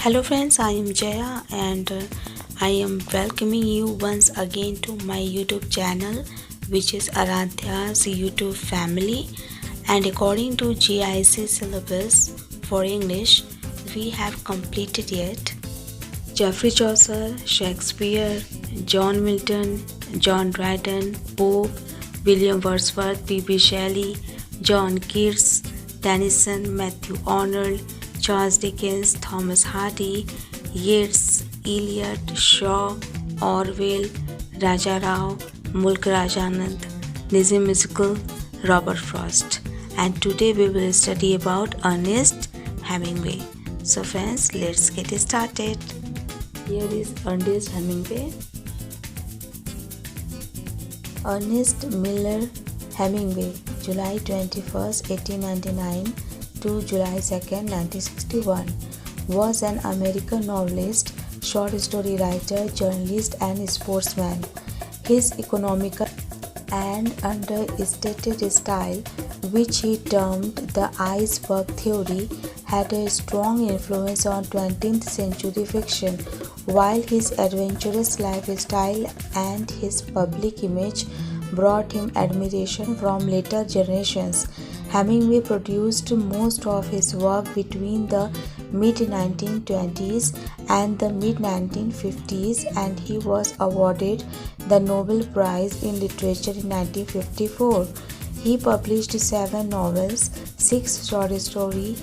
Hello friends, I am Jaya and I am welcoming you once again to my YouTube channel, which is Aradhya's YouTube family. And according to GIC syllabus for English, we have completed yet Geoffrey Chaucer, Shakespeare, John Milton, John Dryden, Pope, William Wordsworth, P.B. Shelley, John Keats, Tennyson, Matthew Arnold, Charles Dickens, Thomas Hardy, Yeats, Eliot, Shaw, Orwell, Raja Rao, Mulk Rajanand, Nizam Musical, Robert Frost. And today we will study about Ernest Hemingway. So friends, let's get started. Here is Ernest Hemingway. Ernest Miller Hemingway, July 21st, 1899 to July 2nd, 1961, was an American novelist, short story writer, journalist and sportsman. His economical and understated style, which he termed the iceberg theory, had a strong influence on 20th century fiction, while his adventurous lifestyle and his public image brought him admiration from later generations. Hemingway produced most of his work between the mid-1920s and the mid-1950s, and he was awarded the Nobel Prize in Literature in 1954. He published 7 novels, 6 short story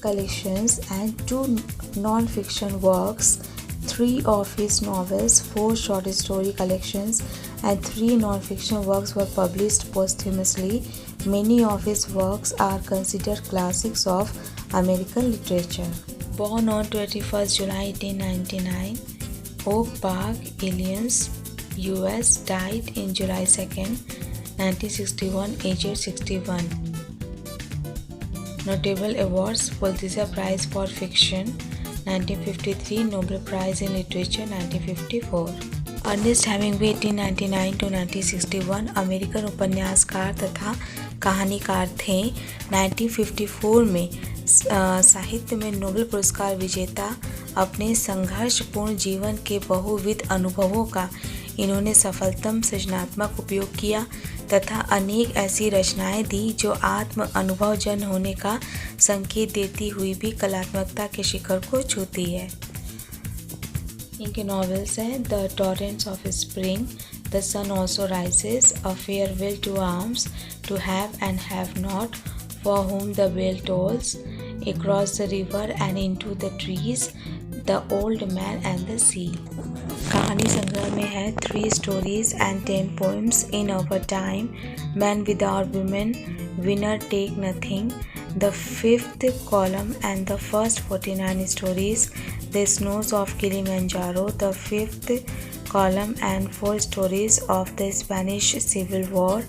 collections, and 2 non-fiction works. 3 of his novels, 4 short story collections, and 3 non-fiction works were published posthumously. Many of his works are considered classics of American literature. Born on 21st July 1899, Oak Park, Illinois, US, died in July 2nd, 1961, aged 61. Notable awards: Pulitzer Prize for Fiction 1953, Nobel Prize in Literature 1954. Ernest Hemingway 1899 to 1961 American उपन्यासकार तथा कहानीकार थे। 1954 में साहित्य में Nobel पुरस्कार विजेता। अपने संघर्षपूर्ण जीवन के बहुविध अनुभवों का इन्होंने सफलतम सृजनात्मक उपयोग किया तथा अनेक ऐसी रचनाएं दी जो आत्म अनुभवजन होने का संकेत देती हुई भी कलात्मकता के शिखर को छूती है। इनके नॉवेल्स हैं the torrents of spring, the sun also rises, a farewell to arms, to have and have not, for whom the bell tolls, across the river and into the trees, the old man and the sea. कहानी संग्रह में है 3 stories and 10 poems in our time, Man Without Women, Winner Take Nothing, the 5th column and the first 49 stories, The Snows of Kilimanjaro, the 5th column and 4 stories of the Spanish Civil War,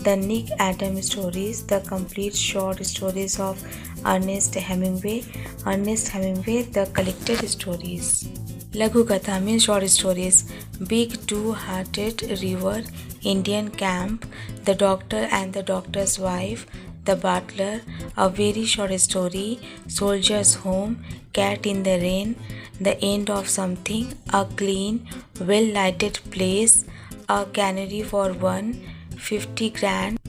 the Nick Adams stories, the complete short stories of Ernest Hemingway, the collected stories. लघु कथा में short stories: big two hearted river, Indian camp, the doctor and the doctor's wife, the battler, a very short story, soldier's home, cat in the rain, the end of something, a clean well lighted place, a canary for one, 50 grand,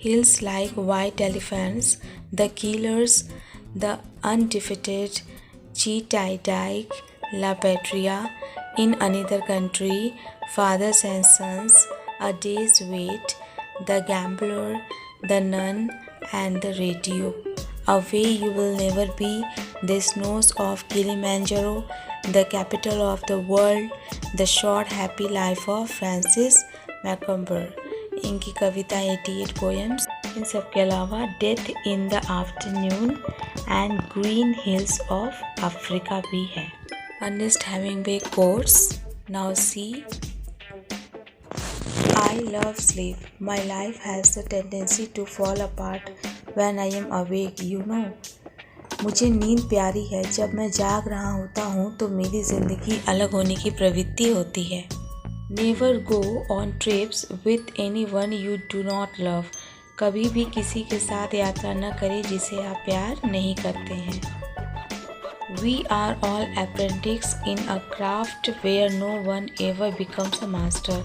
hills like white elephants, the killers, the undefeated, Cheetah Dyke, La Patria, In Another Country, Fathers and Sons, A Day's Wait, The Gambler, The Nun, and The Radio, Away You Will Never Be, The Snows of Kilimanjaro, The Capital of the World, The Short Happy Life of Francis Macomber। इनकी कविता 88 poems. इन सब के अलावा death in the afternoon and green hills of Africa भी है। Ernest Hemingway quotes, now see, I love sleep. My life has the tendency to fall apart when I am awake, you know. मुझे नींद प्यारी है। जब मैं जाग रहा होता हूँ तो मेरी ज़िंदगी अलग होने की प्रवृत्ति होती है। Never go on trips with anyone you do not love. कभी भी किसी के साथ यात्रा न करें जिसे आप प्यार नहीं करते हैं। We are all apprentices in a craft where no one ever becomes a master.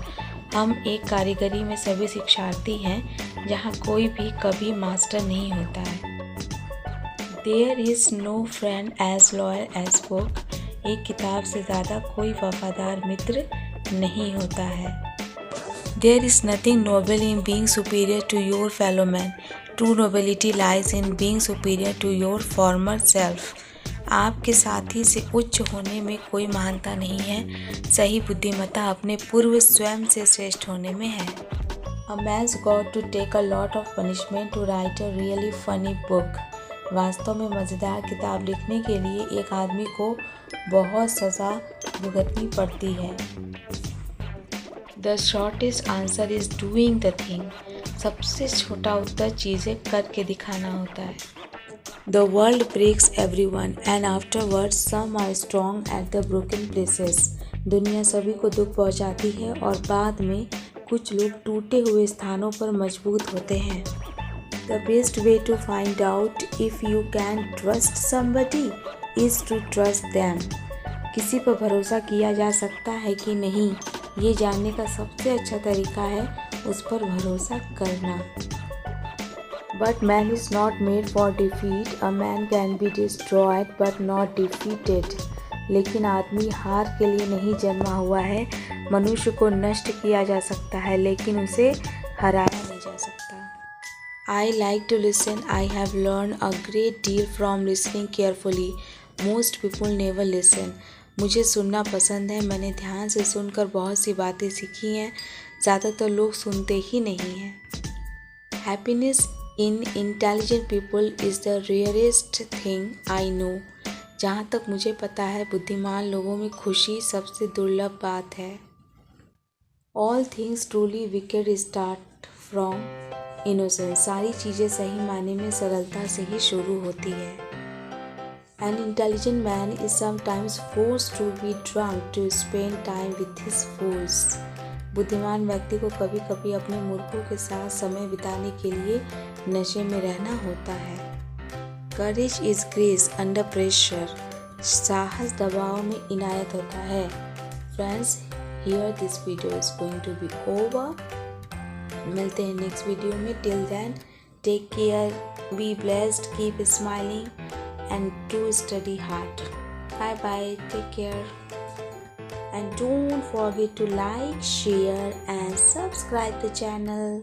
हम एक कारीगरी में सभी शिक्षार्थी हैं जहाँ कोई भी कभी मास्टर नहीं होता है। There is no friend as loyal as book. एक किताब से ज़्यादा कोई वफादार मित्र नहीं होता है। There is nothing noble in being superior to your fellow man. True nobility lies in being superior to your former self. आपके साथी से उच्च होने में कोई महानता नहीं है, सही बुद्धिमत्ता अपने पूर्व स्वयं से श्रेष्ठ होने में है। A man's got to take a lot of punishment to write a really funny book. वास्तव में मज़ेदार किताब लिखने के लिए एक आदमी को बहुत सज़ा भुगतनी पड़ती है। The shortest answer is doing the thing. सबसे छोटा उत्तर चीज़ें करके दिखाना होता है। The world breaks everyone and afterwards some are strong at the broken places. दुनिया सभी को दुख पहुंचाती है और बाद में कुछ लोग टूटे हुए स्थानों पर मजबूत होते हैं। The best way to find out if you can trust somebody is to trust them. किसी पर भरोसा किया जा सकता है कि नहीं, ये जानने का सबसे अच्छा तरीका है उस पर भरोसा करना। But man is not made for defeat. A man can be destroyed but not defeated. लेकिन आदमी हार के लिए नहीं जन्मा हुआ है। मनुष्य को नष्ट किया जा सकता है लेकिन उसे हराया नहीं जा सकता। I like to listen. I have learned a great deal from listening carefully. Most people never listen. मुझे सुनना पसंद है। मैंने ध्यान से सुनकर बहुत सी बातें सीखी हैं। ज़्यादातर लोग सुनते ही नहीं हैं। Happiness in intelligent people is the rarest thing I know. जहाँ तक मुझे पता है बुद्धिमान लोगों में खुशी सबसे दुर्लभ बात है। All things truly wicked start from innocence. सारी चीज़ें सही मायने में सरलता से ही शुरू होती है। An intelligent man is sometimes forced to be drunk to spend time with his fools. बुद्धिमान व्यक्ति को कभी कभी अपने मूर्खों के साथ समय बिताने के लिए नशे में रहना होता है। Courage is grace under pressure. साहस दबाव में इनायत होता है। Friends, here this video is going to be over. मिलते हैं नेक्स्ट वीडियो में। Till then, take care, be blessed, keep smiling and do study hard. Bye bye, take care. And don't forget to like, share and subscribe the channel.